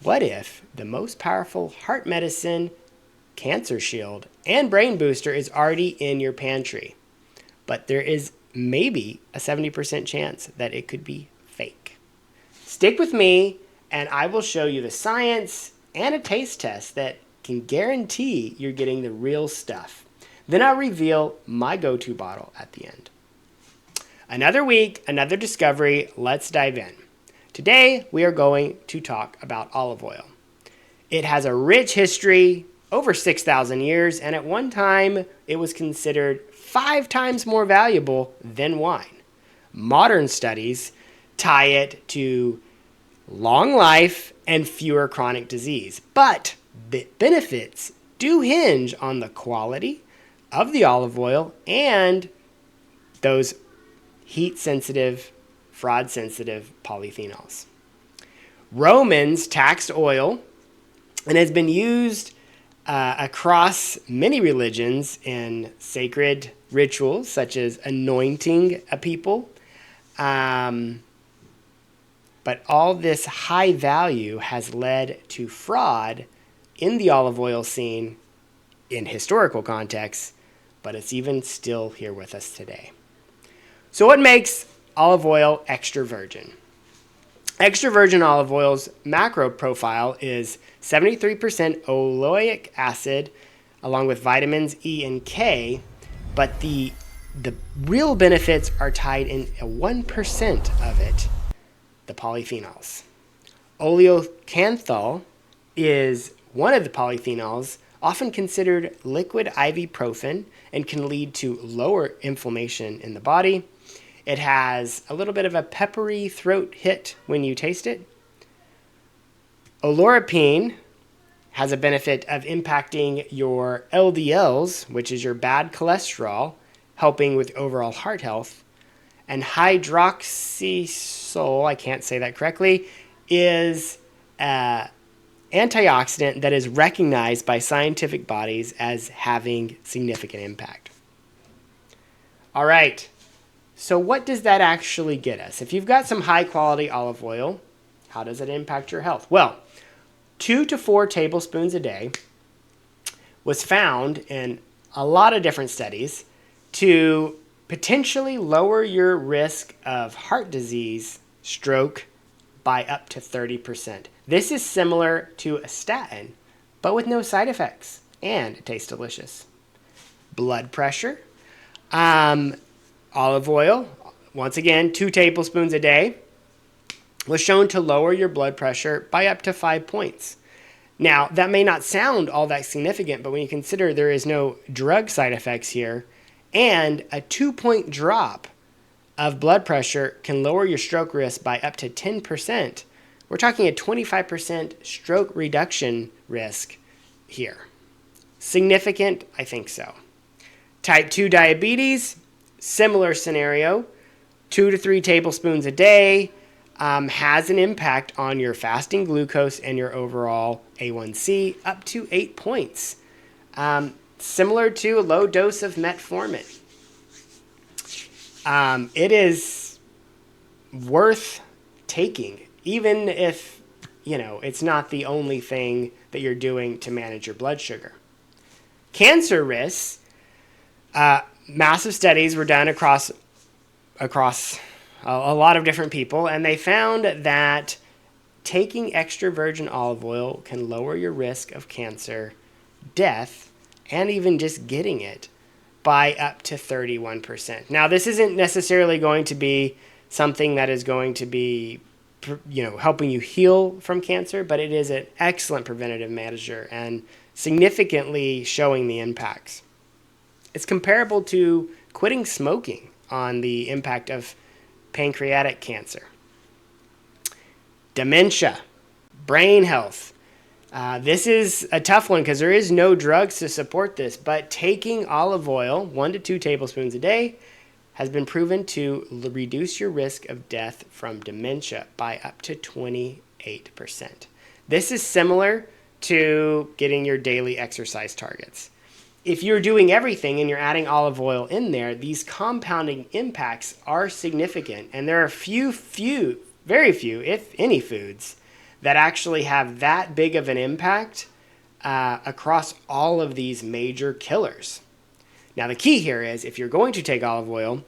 What if the most powerful heart medicine, cancer shield, and brain booster is already in your pantry, but there is maybe a 70% chance that it could be fake? Stick with me, and I will show you the science and a taste test that can guarantee you're getting the real stuff. Then I'll reveal my go-to bottle at the end. Another week, another discovery. Let's dive in. Today, we are going to talk about olive oil. It has a rich history, over 6,000 years, and at one time, it was considered 5 times more valuable than wine. Modern studies tie it to long life and fewer chronic disease, but the benefits do hinge on the quality of the olive oil and those heat-sensitive, fraud-sensitive polyphenols. Romans taxed oil and has been used across many religions in sacred rituals, such as anointing a people. But all this high value has led to fraud in the olive oil scene in historical context, but it's even still here with us today. So what makes olive oil extra virgin? Extra virgin olive oil's macro profile is 73% oleic acid along with vitamins E and K, but the real benefits are tied in 1% of it, the polyphenols. Oleocanthal is one of the polyphenols, often considered liquid ibuprofen, and can lead to lower inflammation in the body. It has a little bit of a peppery throat hit when you taste it. Oleuropein has a benefit of impacting your LDLs, which is your bad cholesterol, helping with overall heart health. And hydroxysol, I can't say that correctly, is an antioxidant that is recognized by scientific bodies as having significant impact. All right. So what does that actually get us? If you've got some high quality olive oil, how does it impact your health? Well, 2 to 4 tablespoons a day was found in a lot of different studies to potentially lower your risk of heart disease, stroke, by up to 30%. This is similar to a statin, but with no side effects, and it tastes delicious. Blood pressure. Olive oil, once again, 2 tablespoons a day, was shown to lower your blood pressure by up to 5 points. Now, that may not sound all that significant, but when you consider there is no drug side effects here, and a 2-point drop of blood pressure can lower your stroke risk by up to 10%, we're talking a 25% stroke reduction risk here. Significant? I think so. Type 2 diabetes, similar scenario, 2 to 3 tablespoons a day has an impact on your fasting glucose and your overall A1C up to 8 points. Similar to a low dose of metformin. It is worth taking, even if, it's not the only thing that you're doing to manage your blood sugar. Cancer risks, massive studies were done across a lot of different people, and they found that taking extra virgin olive oil can lower your risk of cancer, death, and even just getting it by up to 31%. Now, this isn't necessarily going to be something that is going to be, helping you heal from cancer, but it is an excellent preventative measure and significantly showing the impacts. It's comparable to quitting smoking on the impact of pancreatic cancer. Dementia, brain health. This is a tough one because there is no drugs to support this, but taking olive oil, 1 to 2 tablespoons a day, has been proven to reduce your risk of death from dementia by up to 28%. This is similar to getting your daily exercise targets. If you're doing everything and you're adding olive oil in there, these compounding impacts are significant, and there are very few, if any, foods that actually have that big of an impact across all of these major killers. Now, the key here is if you're going to take olive oil,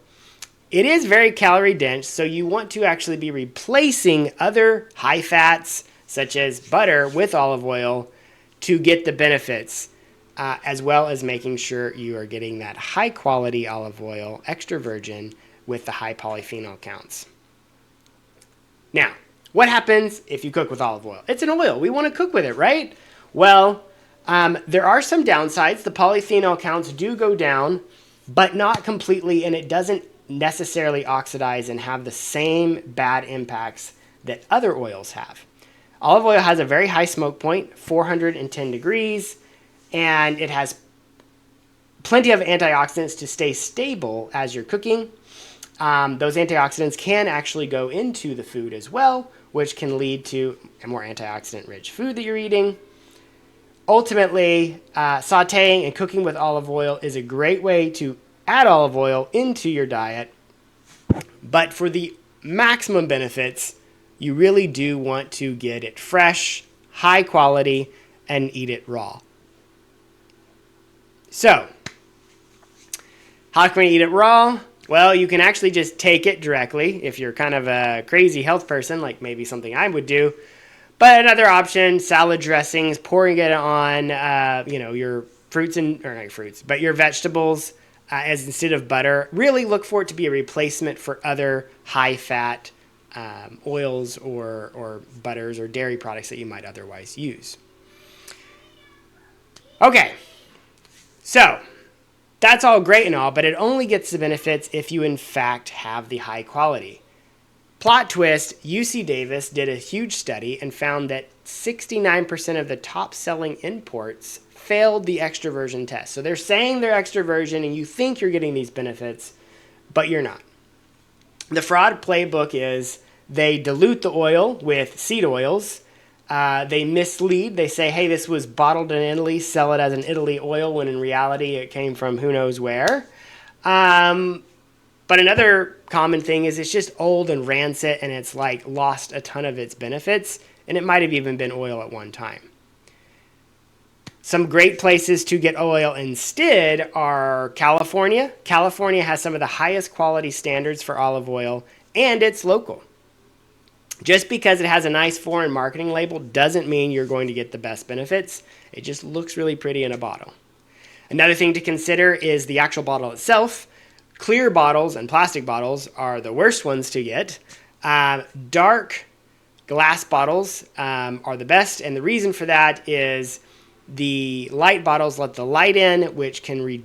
it is very calorie dense, so you want to actually be replacing other high fats, such as butter, with olive oil to get the benefits, as well as making sure you are getting that high quality olive oil, extra virgin, with the high polyphenol counts. Now, what happens if you cook with olive oil? It's an oil. We want to cook with it, right? Well, there are some downsides. The polyphenol counts do go down, but not completely, and it doesn't necessarily oxidize and have the same bad impacts that other oils have. Olive oil has a very high smoke point, 410 degrees, and it has plenty of antioxidants to stay stable as you're cooking. Those antioxidants can actually go into the food as well, which can lead to a more antioxidant-rich food that you're eating. Ultimately, sauteing and cooking with olive oil is a great way to add olive oil into your diet. But for the maximum benefits, you really do want to get it fresh, high quality, and eat it raw. So, how can we eat it raw? Well, you can actually just take it directly if you're kind of a crazy health person, like maybe something I would do. But another option, salad dressings, pouring it on, your your vegetables as instead of butter. Really look for it to be a replacement for other high-fat oils or butters or dairy products that you might otherwise use. Okay, so that's all great and all, but it only gets the benefits if you in fact have the high quality. Plot twist, UC Davis did a huge study and found that 69% of the top-selling imports failed the extra virgin test. So they're saying they're extra virgin and you think you're getting these benefits, but you're not. The fraud playbook is they dilute the oil with seed oils. They mislead. They say, hey, this was bottled in Italy, sell it as an Italy oil, when in reality it came from who knows where. But another common thing is it's just old and rancid and it's like lost a ton of its benefits, and it might have even been oil at one time. Some great places to get oil instead are California. California has some of the highest quality standards for olive oil, and it's local. Just because it has a nice foreign marketing label doesn't mean you're going to get the best benefits. It just looks really pretty in a bottle. Another thing to consider is the actual bottle itself. Clear bottles and plastic bottles are the worst ones to get. Dark glass bottles are the best, and the reason for that is the light bottles let the light in, which can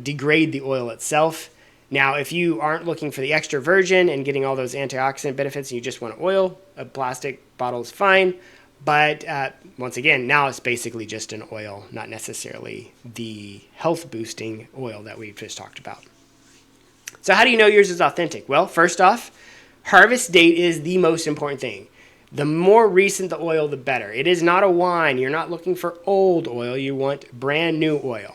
degrade the oil itself. Now, if you aren't looking for the extra virgin and getting all those antioxidant benefits and you just want oil, a plastic bottle is fine. But once again, now it's basically just an oil, not necessarily the health-boosting oil that we've just talked about. So how do you know yours is authentic? Well, first off, harvest date is the most important thing. The more recent the oil, the better. It is not a wine. You're not looking for old oil. You want brand new oil.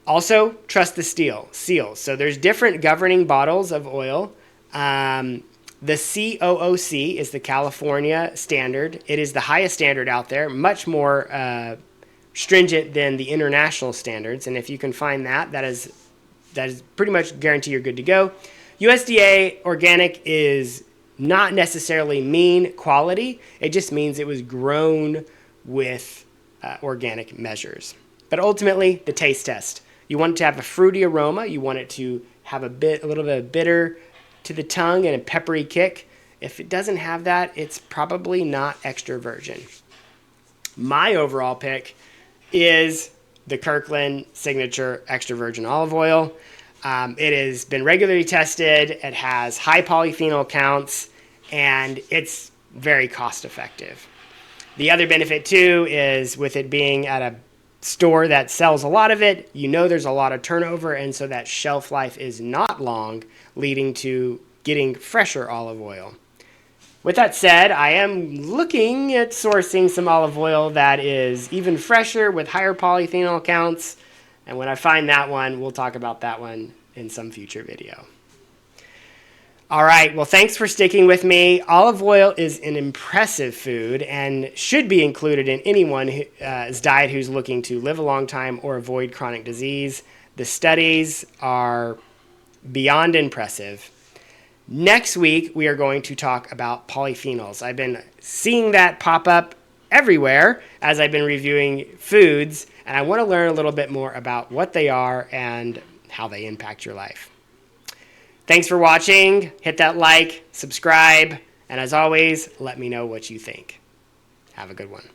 Also, trust the seals. So there's different governing bottles of oil. The COOC is the California standard. It is the highest standard out there, much more stringent than the international standards. And if you can find that is pretty much guarantee you're good to go. USDA organic is not necessarily mean quality. It just means it was grown with organic measures. But ultimately, the taste test. You want it to have a fruity aroma. You want it to have a little bit of bitter to the tongue and a peppery kick. If it doesn't have that, it's probably not extra virgin. My overall pick is the Kirkland Signature Extra Virgin Olive Oil. It has been regularly tested. It has high polyphenol counts, and it's very cost effective. The other benefit too is with it being at a store that sells a lot of it, you know there's a lot of turnover, and so that shelf life is not long, leading to getting fresher olive oil. With that said, I am looking at sourcing some olive oil that is even fresher with higher polyphenol counts. And when I find that one, we'll talk about that one in some future video. All right, well, thanks for sticking with me. Olive oil is an impressive food and should be included in anyone's diet who's looking to live a long time or avoid chronic disease. The studies are beyond impressive. Next week, we are going to talk about polyphenols. I've been seeing that pop up everywhere as I've been reviewing foods, and I want to learn a little bit more about what they are and how they impact your life. Thanks for watching. Hit that like, subscribe, and as always, let me know what you think. Have a good one.